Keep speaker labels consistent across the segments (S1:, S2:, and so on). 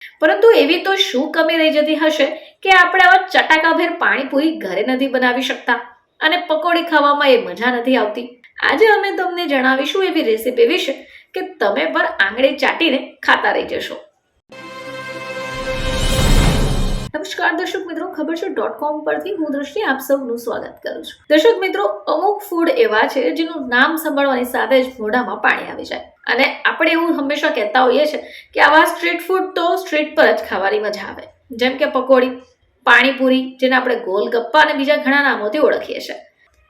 S1: પરંતુ એવી તો શું કમી રહી જતી હશે કે આપણે આવા ચટાકાભેર પાણીપુરી ઘરે નથી બનાવી શકતા અને પકોડી ખાવામાં એ મજા નથી આવતી. આજે અમે તમને જણાવીશું એવી રેસીપી વિશે કે તમે પણ આંગળી ચાટીને ખાતા રહી જશો. નમસ્કાર દર્શક મિત્રો, ખબર છે .com પરથી હું દ્રષ્ટિ આપ સૌનું સ્વાગત કરું છું. દર્શક મિત્રો, અમુક ફૂડ એવા છે જેનું નામ સાંભળવાની સાથે જ મોઢામાં પાણી આવી જાય અને આપણે એવું હંમેશા કહેતા હોઈએ છીએ કે આવા સ્ટ્રીટ ફૂડ તો સ્ટ્રીટ પર જ ખાવાની મજા આવે, જેમ કે પકોડી, પાણીપુરી, જેને આપણે ગોલગપ્પા અને બીજા ઘણા નામોથી ઓળખીએ છીએ.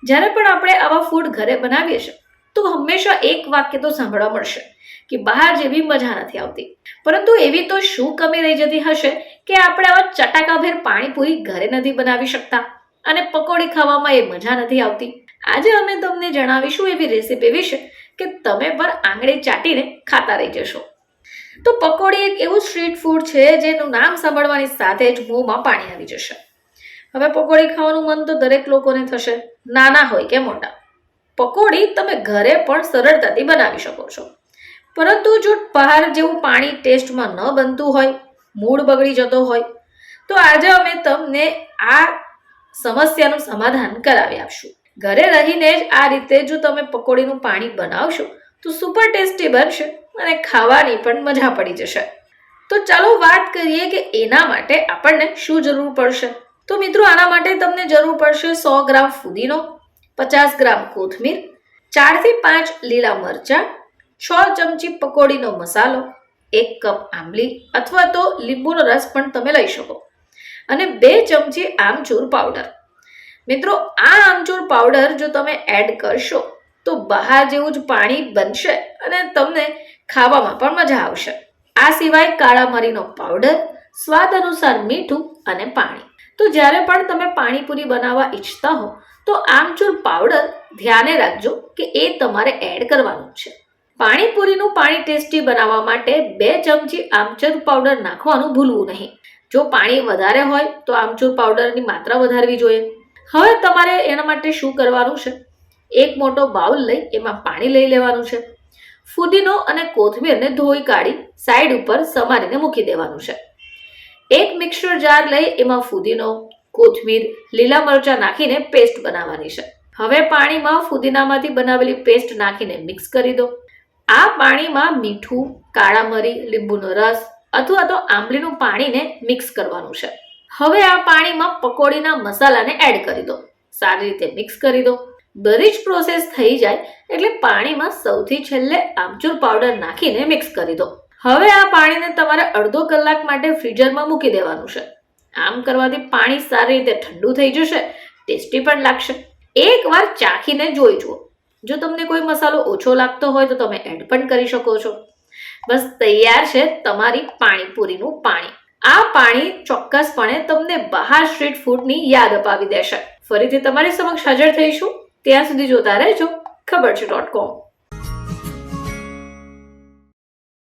S1: જ્યારે પણ આપણે આવા ફૂડ ઘરે બનાવીએ છીએ તો હંમેશા એક વાક્ય તો સાંભળવા મળશે કે બહાર જેવી મજા નથી આવતી. પરંતુ એવી તો શું કમી રહી જતી હશે કે આપણે આવા ચટાકાભેર પાણીપુરી ઘરે નથી બનાવી શકતા અને પકોડી ખાવામાં એ મજા નથી આવતી. આજે અમે તમને જણાવીશું એવી રેસીપી વિશે કે તમે પણ આંગળી ચાટીને ખાતા રહી જશો. તો પકોડી એક એવું સ્ટ્રીટ ફૂડ છે જેનું નામ સાંભળવાની સાથે જ મોંમાં પાણી આવી જશે. હવે પકોડી ખાવાનું મન તો દરેક લોકોને થશે, નાના હોય કે મોટા. પકોડી તમે ઘરે પણ સરળતાથી બનાવી શકો છો, પરંતુ જો બહાર જેવું પાણી ટેસ્ટમાં ન બનતું હોય, મૂડ બગડી જતો હોય, તો આજે અમે તમને આ સમસ્યાનું સમાધાન કરાવી આપશું. ઘરે રહીને જ આ રીતે જો તમે પકોડીનું પાણી બનાવશો તો સુપર ટેસ્ટી બનશે અને ખાવાની પણ મજા પડી જશે. તો ચાલો વાત કરીએ કે એના માટે આપણને શું જરૂર પડશે. તો મિત્રો, આના માટે તમને જરૂર પડશે 100 ગ્રામ ફુદીનો, 50 ગ્રામ કોથમીર, 4 થી 5 લીલા મરચાં, 6 ચમચી પકોડીનો મસાલો, 1 કપ આંબલી અથવા તો લીંબુનો રસ પણ તમે લઈ શકો અને 2 ચમચી આમચૂર પાવડર. મિત્રો, આ આમચૂર પાવડર જો તમે એડ કરશો તો બહાર જેવું જ પાણી બનશે અને તમને ખાવામાં પણ મજા આવશે. આ સિવાય કાળા મરીનો પાવડર, સ્વાદ અનુસાર મીઠું અને પાણી. તો જ્યારે પણ તમે પાણીપુરી બનાવવા ઈચ્છતા હો તો આમચૂર પાવડર ધ્યાને રાખજો કે એ તમારે એડ કરવાનું છે. પાણીપુરીનું પાણી ટેસ્ટી બનાવવા માટે 2 ચમચી આમચૂર પાવડર નાખવાનું ભૂલવું નહીં. જો પાણી વધારે હોય તો આમચૂર પાવડરની માત્રા વધારવી જોઈએ. હવે તમારે એના માટે શું કરવાનું છે, એક મોટો બાઉલ લઈ એમાં પાણી લઈ લેવાનું છે. ફુદીનો અને કોથમીરને ધોઈ કાઢી સાઈડ ઉપર સમારીને મૂકી દેવાનું છે. એક મિક્સર જાર લઈ એમાં ફુદીનો, કોથમીર, લીલા મરચાં નાખીને પેસ્ટ બનાવવાની છે. હવે પાણીમાં ફુદીનામાંથી બનાવેલી પેસ્ટ નાખીને મિક્સ કરી દો. આ પાણીમાં મીઠું, કાળા મરી, લીંબુનો રસ અથવા તો આંબલીનું પાણીને મિક્સ કરવાનું છે. હવે આ પાણીમાં પકોડીના મસાલાને એડ કરી દો, સારી રીતે મિક્સ કરી દો. બધી જ પ્રોસેસ થઈ જાય એટલે પાણીમાં સૌથી છેલ્લે આમચૂર પાવડર નાખીને મિક્સ કરી દો. હવે આ પાણીને તમારે અડધો કલાક માટે ફ્રીઝરમાં મૂકી દેવાનું છે. આમ કરવાથી પાણી સારી રીતે ઠંડુ થઈ જશે, ટેસ્ટી પણ લાગશે. એકવાર ચાખીને જોઈ જુઓ, જો તમને કોઈ મસાલો ઓછો લાગતો હોય તો તમે એડ પણ કરી શકો છો. બસ તૈયાર છે તમારી પાણીપુરીનું પાણી. આ પાણી ચોક્કસપણે તમને બહાર સ્ટ્રીટ ફૂડની યાદ અપાવી દેશે. ફરીથી તમારી સમક્ષ હાજર થઈશું, ત્યાં સુધી જોતા રહેજો ખબર છે .com.